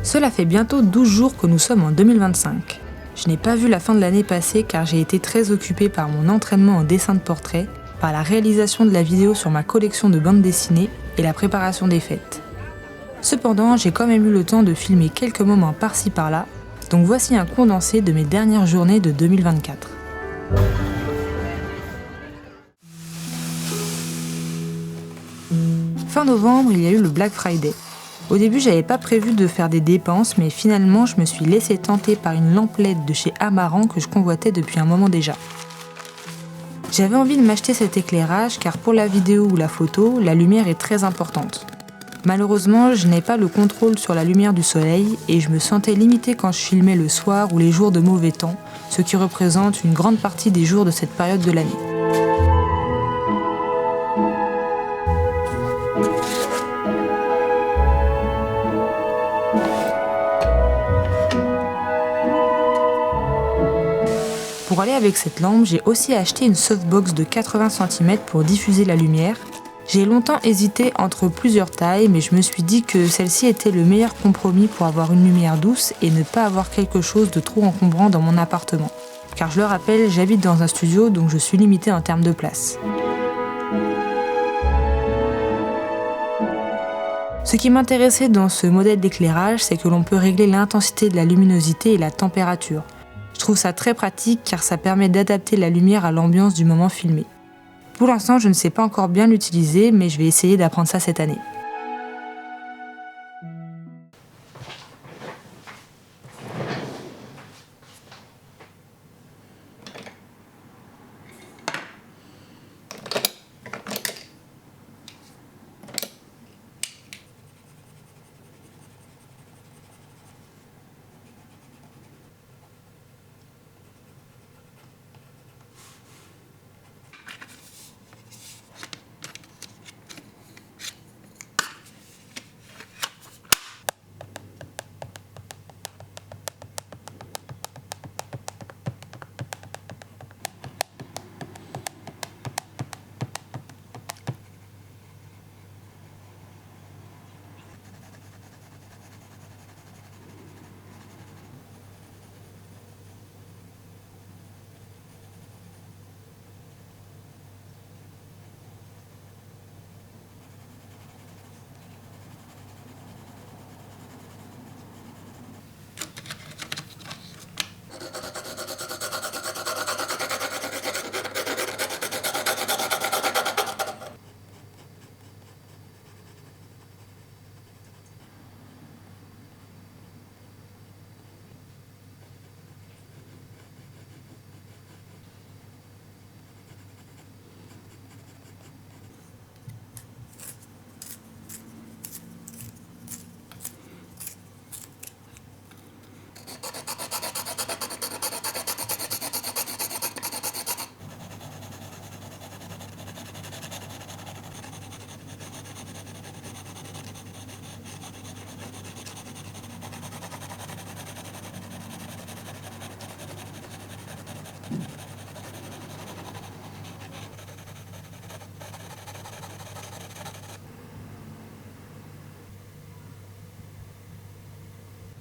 Cela fait bientôt 12 jours que nous sommes en 2025. Je n'ai pas vu la fin de l'année passer car j'ai été très occupée par mon entraînement en dessin de portrait, par la réalisation de la vidéo sur ma collection de bandes dessinées et la préparation des fêtes. Cependant, j'ai quand même eu le temps de filmer quelques moments par-ci par-là, donc voici un condensé de mes dernières journées de 2024. Fin novembre, il y a eu le Black Friday. Au début, j'avais pas prévu de faire des dépenses, mais finalement, je me suis laissée tenter par une lampe LED de chez Amaran que je convoitais depuis un moment déjà. J'avais envie de m'acheter cet éclairage car pour la vidéo ou la photo, la lumière est très importante. Malheureusement, je n'ai pas le contrôle sur la lumière du soleil et je me sentais limitée quand je filmais le soir ou les jours de mauvais temps, ce qui représente une grande partie des jours de cette période de l'année. Pour aller avec cette lampe, j'ai aussi acheté une softbox de 80 cm pour diffuser la lumière. J'ai longtemps hésité entre plusieurs tailles, mais je me suis dit que celle-ci était le meilleur compromis pour avoir une lumière douce et ne pas avoir quelque chose de trop encombrant dans mon appartement. Car je le rappelle, j'habite dans un studio, donc je suis limitée en termes de place. Ce qui m'intéressait dans ce modèle d'éclairage, c'est que l'on peut régler l'intensité de la luminosité et la température. Je trouve ça très pratique car ça permet d'adapter la lumière à l'ambiance du moment filmé. Pour l'instant, je ne sais pas encore bien l'utiliser, mais je vais essayer d'apprendre ça cette année.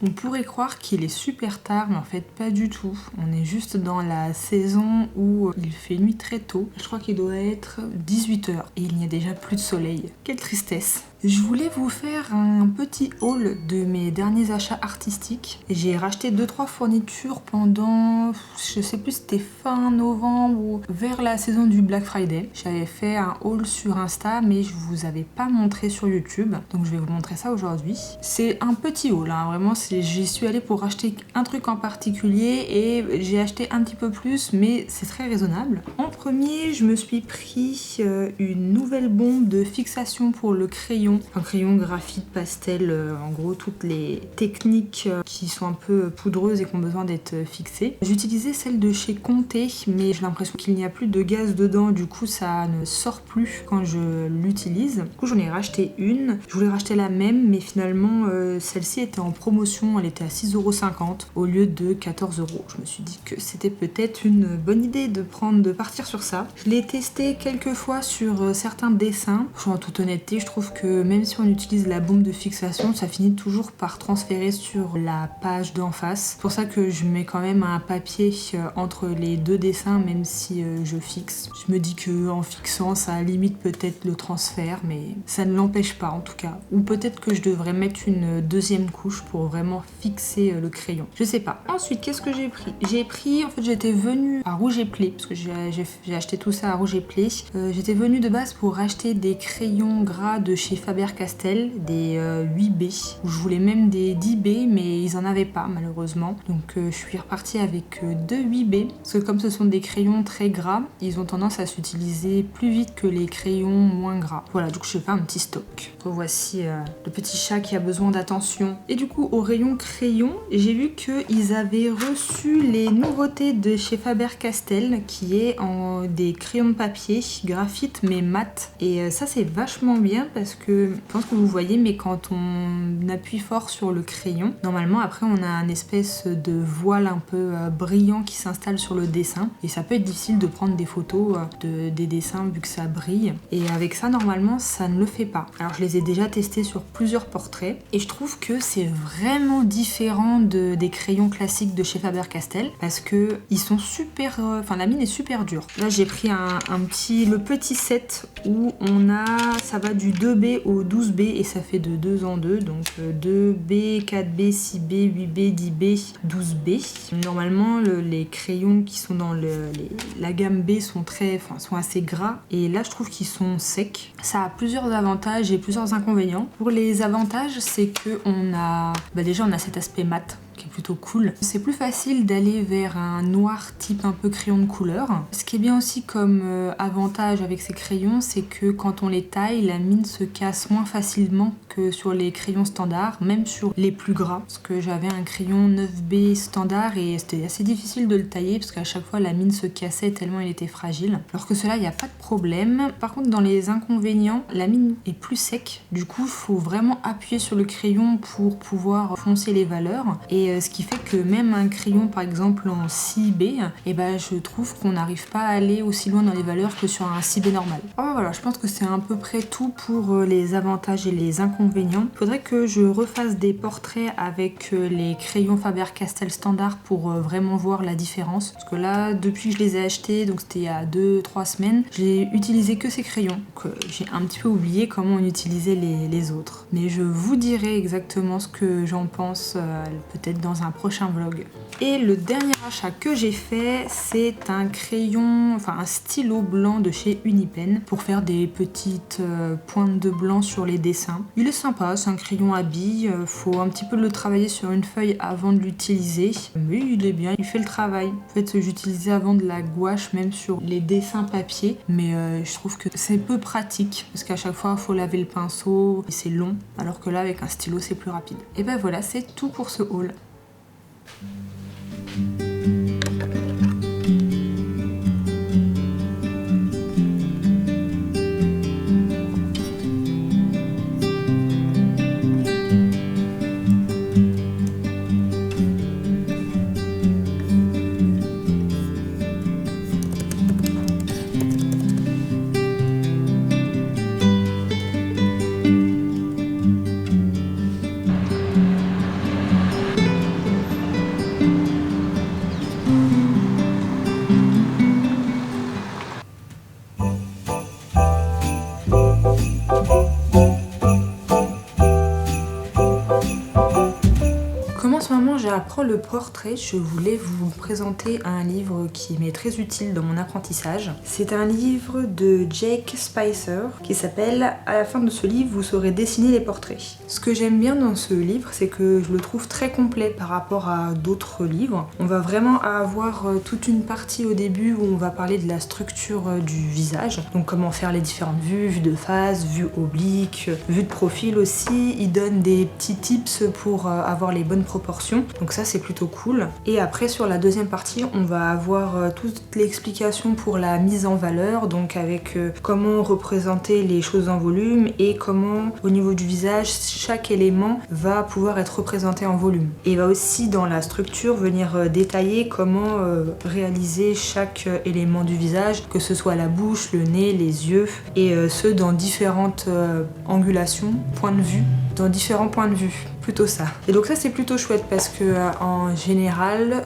On pourrait croire qu'il est super tard, mais en fait pas du tout. On est juste dans la saison où il fait nuit très tôt. Je crois qu'il doit être 18 h et il n'y a déjà plus de soleil. Quelle tristesse! Je voulais vous faire un petit haul de mes derniers achats artistiques. J'ai racheté 2-3 fournitures pendant, je sais plus, c'était fin novembre ou vers la saison du Black Friday. J'avais fait un haul sur Insta, mais je vous avais pas montré sur YouTube. Donc je vais vous montrer ça aujourd'hui. C'est un petit haul, hein, vraiment. J'y suis allée pour acheter un truc en particulier et j'ai acheté un petit peu plus, mais c'est très raisonnable. En premier, je me suis pris une nouvelle bombe de fixation pour le crayon. Un crayon graphite, pastel, en gros toutes les techniques qui sont un peu poudreuses et qui ont besoin d'être fixées. J'utilisais celle de chez Conté, mais j'ai l'impression qu'il n'y a plus de gaz dedans, du coup ça ne sort plus quand je l'utilise. Du coup j'en ai racheté une. Je voulais racheter la même, mais finalement celle-ci était en promotion, elle était à 6,50 € au lieu de 14 €. Je me suis dit que c'était peut-être une bonne idée de partir sur ça. Je l'ai testé quelques fois sur certains dessins. En toute honnêteté, je trouve que même si on utilise la baume de fixation, ça finit toujours par transférer sur la page d'en face. C'est pour ça que je mets quand même un papier entre les deux dessins, même si je fixe. Je me dis que en fixant, ça limite peut-être le transfert, mais ça ne l'empêche pas en tout cas. Ou peut-être que je devrais mettre une deuxième couche pour vraiment fixer le crayon. Je sais pas. Ensuite, qu'est-ce que j'ai pris? J'ai pris, en fait, j'étais venue à Rouge et Play, parce que j'ai acheté tout ça à Rouge et Play. J'étais venue de base pour acheter des crayons gras de chez Faber-Castell, des 8B. Je voulais même des 10B, mais ils en avaient pas malheureusement. Donc je suis repartie avec 2 8B, parce que comme ce sont des crayons très gras, ils ont tendance à s'utiliser plus vite que les crayons moins gras. Voilà, donc je fais un petit stock. Voici le petit chat qui a besoin d'attention. Et du coup, au rayon crayon, j'ai vu qu'ils avaient reçu les nouveautés de chez Faber-Castell, qui est en des crayons de papier graphite mais mat. Et ça, c'est vachement bien parce que, je pense que vous voyez, mais quand on appuie fort sur le crayon, normalement après on a un espèce de voile un peu brillant qui s'installe sur le dessin. Et ça peut être difficile de prendre des photos des dessins vu que ça brille. Et avec ça, normalement, ça ne le fait pas. Alors je les ai déjà testés sur plusieurs portraits et je trouve que c'est vraiment différent des crayons classiques de chez Faber-Castell parce que ils sont super... Enfin, la mine est super dure. Là, j'ai pris le petit set où on a... Ça va du 2B au 12B et ça fait de 2 en 2. Donc 2B, 4B, 6B, 8B, 10B, 12B. Normalement, les crayons qui sont dans la gamme B sont assez gras. Et là, je trouve qu'ils sont secs. Ça a plusieurs avantages et plusieurs inconvénients. Pour les avantages, c'est que déjà on a cet aspect mat qui est plutôt cool. C'est plus facile d'aller vers un noir type un peu crayon de couleur. Ce qui est bien aussi comme avantage avec ces crayons, c'est que quand on les taille, la mine se casse moins facilement que sur les crayons standards, même sur les plus gras. Parce que j'avais un crayon 9B standard et c'était assez difficile de le tailler parce qu'à chaque fois la mine se cassait tellement il était fragile. Alors que cela, il n'y a pas de problème. Par contre, dans les inconvénients, la mine est plus sec. Du coup, il faut vraiment appuyer sur le crayon pour pouvoir foncer les valeurs. Et ce qui fait que même un crayon par exemple en 6B, je trouve qu'on n'arrive pas à aller aussi loin dans les valeurs que sur un 6B normal. Voilà, je pense que c'est à peu près tout pour les avantages et les inconvénients. Il faudrait que je refasse des portraits avec les crayons Faber-Castell standard pour vraiment voir la différence. Parce que là, depuis que je les ai achetés, donc c'était il y a 2-3 semaines, j'ai utilisé que ces crayons. Donc j'ai un petit peu oublié comment on utilisait les autres. Mais je vous dirai exactement ce que j'en pense peut-être dans un prochain vlog. Et le dernier achat que j'ai fait, c'est un crayon, un stylo blanc de chez Unipen pour faire des petites pointes de blanc sur les dessins. Il est sympa, c'est un crayon à billes, faut un petit peu le travailler sur une feuille avant de l'utiliser, mais il est bien, il fait le travail. En fait, j'utilisais avant de la gouache même sur les dessins papier, mais je trouve que c'est peu pratique parce qu'à chaque fois il faut laver le pinceau et c'est long, alors que là avec un stylo c'est plus rapide. Et voilà, c'est tout pour ce haul. J'apprends le portrait, je voulais vous présenter un livre qui m'est très utile dans mon apprentissage. C'est un livre de Jake Spicer qui s'appelle « À la fin de ce livre, vous saurez dessiner les portraits ». Ce que j'aime bien dans ce livre, c'est que je le trouve très complet par rapport à d'autres livres. On va vraiment avoir toute une partie au début où on va parler de la structure du visage, donc comment faire les différentes vues, vue de face, vue oblique, vue de profil aussi. Il donne des petits tips pour avoir les bonnes proportions. Donc ça c'est plutôt cool. Et après sur la deuxième partie, on va avoir toute l'explication pour la mise en valeur, donc avec comment représenter les choses en volume et comment au niveau du visage chaque élément va pouvoir être représenté en volume. Et il va aussi dans la structure venir détailler comment réaliser chaque élément du visage, que ce soit la bouche, le nez, les yeux, et ce dans différentes angulations, points de vue, dans différents points de vue. Plutôt ça. Et donc ça c'est plutôt chouette parce que en général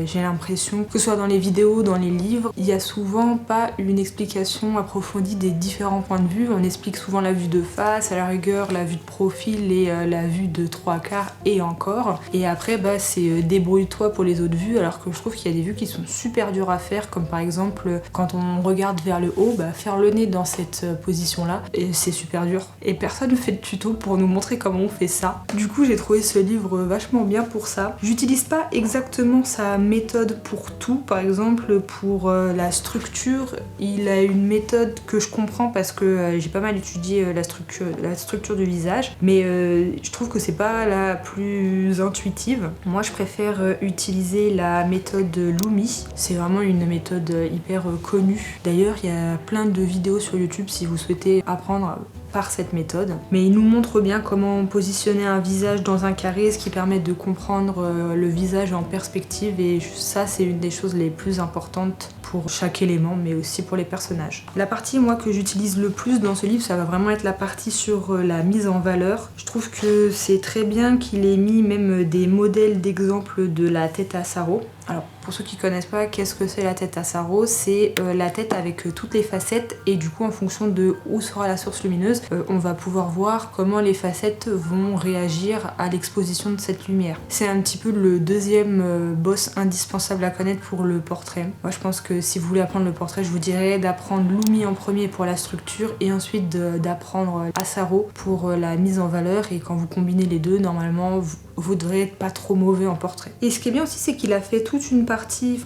j'ai l'impression que ce soit dans les vidéos, dans les livres, il n'y a souvent pas une explication approfondie des différents points de vue. On explique souvent la vue de face, à la rigueur la vue de profil et la vue de 3/4 et encore. Et après c'est débrouille-toi pour les autres vues, alors que je trouve qu'il y a des vues qui sont super dures à faire, comme par exemple quand on regarde vers le haut, faire le nez dans cette position là, et c'est super dur. Et personne ne fait de tuto pour nous montrer comment on fait ça. Du coup j'ai trouvé ce livre vachement bien pour ça. J'utilise pas exactement sa méthode pour tout. Par exemple pour la structure, il a une méthode que je comprends parce que j'ai pas mal étudié la structure du visage, mais je trouve que c'est pas la plus intuitive. Moi je préfère utiliser la méthode Lumi. C'est vraiment une méthode hyper connue. D'ailleurs il y a plein de vidéos sur YouTube si vous souhaitez apprendre par cette méthode. Mais il nous montre bien comment positionner un visage dans un carré, ce qui permet de comprendre le visage en perspective, et ça c'est une des choses les plus importantes pour chaque élément, mais aussi pour les personnages. La partie moi que j'utilise le plus dans ce livre, ça va vraiment être la partie sur la mise en valeur. Je trouve que c'est très bien qu'il ait mis même des modèles d'exemples de la tête à sarrau. Alors pour ceux qui connaissent pas, qu'est-ce que c'est la tête à sarrau? C'est la tête avec toutes les facettes, et du coup en fonction de où sera la source lumineuse, on va pouvoir voir comment les facettes vont réagir à l'exposition de cette lumière. C'est un petit peu le deuxième boss indispensable à connaître pour le portrait. Moi je pense que si vous voulez apprendre le portrait, je vous dirais d'apprendre Lumi en premier pour la structure, et ensuite d'apprendre Asaro pour la mise en valeur, et quand vous combinez les deux, normalement vous devrez être pas trop mauvais en portrait. Et ce qui est bien aussi, c'est qu'il a fait toute une partie,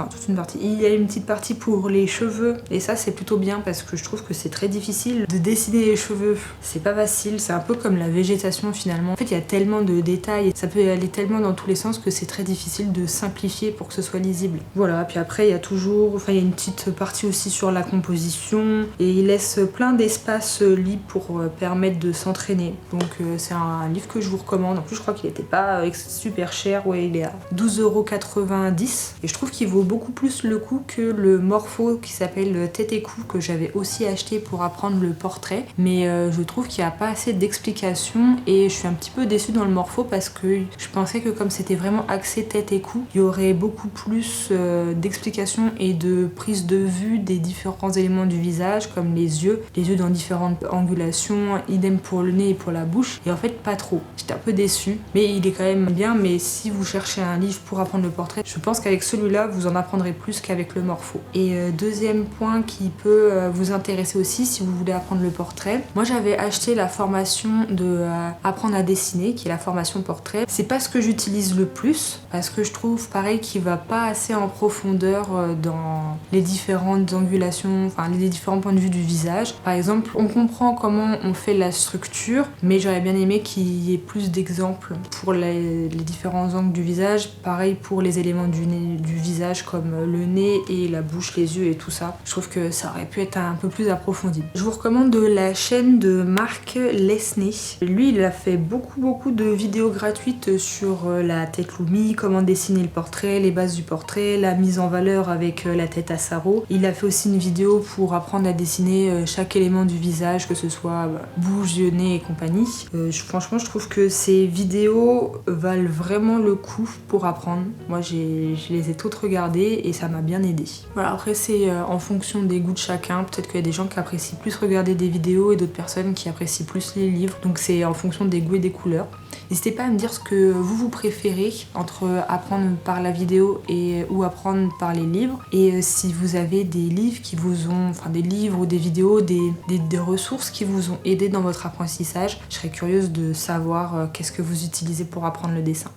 il y a une petite partie pour les cheveux, et ça c'est plutôt bien parce que je trouve que c'est très difficile de dessiner les cheveux. C'est pas facile, c'est un peu comme la végétation finalement. En fait il y a tellement de détails, ça peut aller tellement dans tous les sens que c'est très difficile de simplifier pour que ce soit lisible. Voilà, puis après il y a une petite partie aussi sur la composition, et il laisse plein d'espace libre pour permettre de s'entraîner. Donc c'est un livre que je vous recommande. En plus je crois qu'il était pas super cher, ouais, il est à 12,90 €, et je trouve qu'il vaut beaucoup plus le coup que le Morpho qui s'appelle Tête et Cou, que j'avais aussi acheté pour apprendre le portrait, mais je trouve qu'il n'y a pas assez d'explications, et je suis un petit peu déçue dans le Morpho parce que je pensais que comme c'était vraiment axé tête et cou, il y aurait beaucoup plus d'explications et de prise de vue des différents éléments du visage, comme les yeux dans différentes angulations, idem pour le nez et pour la bouche, et en fait pas trop. J'étais un peu déçue, mais il est quand même bien. Mais si vous cherchez un livre pour apprendre le portrait, je pense qu'avec celui-là vous en apprendrez plus qu'avec le Morpho. Et deuxième point qui peut vous intéresser aussi si vous voulez apprendre le portrait, moi j'avais acheté la formation de apprendre à dessiner, qui est la formation portrait. C'est pas ce que j'utilise le plus parce que je trouve pareil qu'il va pas assez en profondeur dans les différentes angulations, les différents points de vue du visage. Par exemple, on comprend comment on fait la structure, mais j'aurais bien aimé qu'il y ait plus d'exemples pour les différents angles du visage. Pareil pour les éléments du visage comme le nez et la bouche, les yeux et tout ça. Je trouve que ça aurait pu être un peu plus approfondi. Je vous recommande la chaîne de Marc Lesney. Lui, il a fait beaucoup de vidéos gratuites sur la tête Lumi, comment dessiner le portrait, les bases du portrait, la mise en valeur avec la tête à sarrau. Il a fait aussi une vidéo pour apprendre à dessiner chaque élément du visage, que ce soit bouche, yeux, nez et compagnie. Franchement, je trouve que ces vidéos valent vraiment le coup pour apprendre. Moi, je les ai toutes regardées et ça m'a bien aidé. Voilà, après c'est en fonction des goûts de chacun. Peut-être qu'il y a des gens qui apprécient plus regarder des vidéos et d'autres personnes qui apprécient plus les livres. Donc c'est en fonction des goûts et des couleurs. N'hésitez pas à me dire ce que vous préférez entre apprendre par la vidéo ou apprendre par les livres. Et si vous avez des livres qui vous ont, des livres ou des vidéos, des ressources qui vous ont aidé dans votre apprentissage, je serais curieuse de savoir qu'est-ce que vous utilisez pour apprendre le dessin.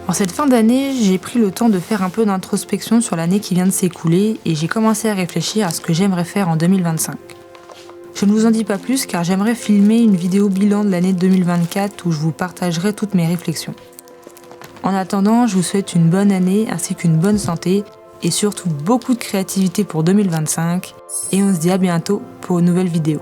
En cette fin d'année, j'ai pris le temps de faire un peu d'introspection sur l'année qui vient de s'écouler et j'ai commencé à réfléchir à ce que j'aimerais faire en 2025. Je ne vous en dis pas plus car j'aimerais filmer une vidéo bilan de l'année 2024 où je vous partagerai toutes mes réflexions. En attendant, je vous souhaite une bonne année ainsi qu'une bonne santé et surtout beaucoup de créativité pour 2025 et on se dit à bientôt pour une nouvelle vidéo.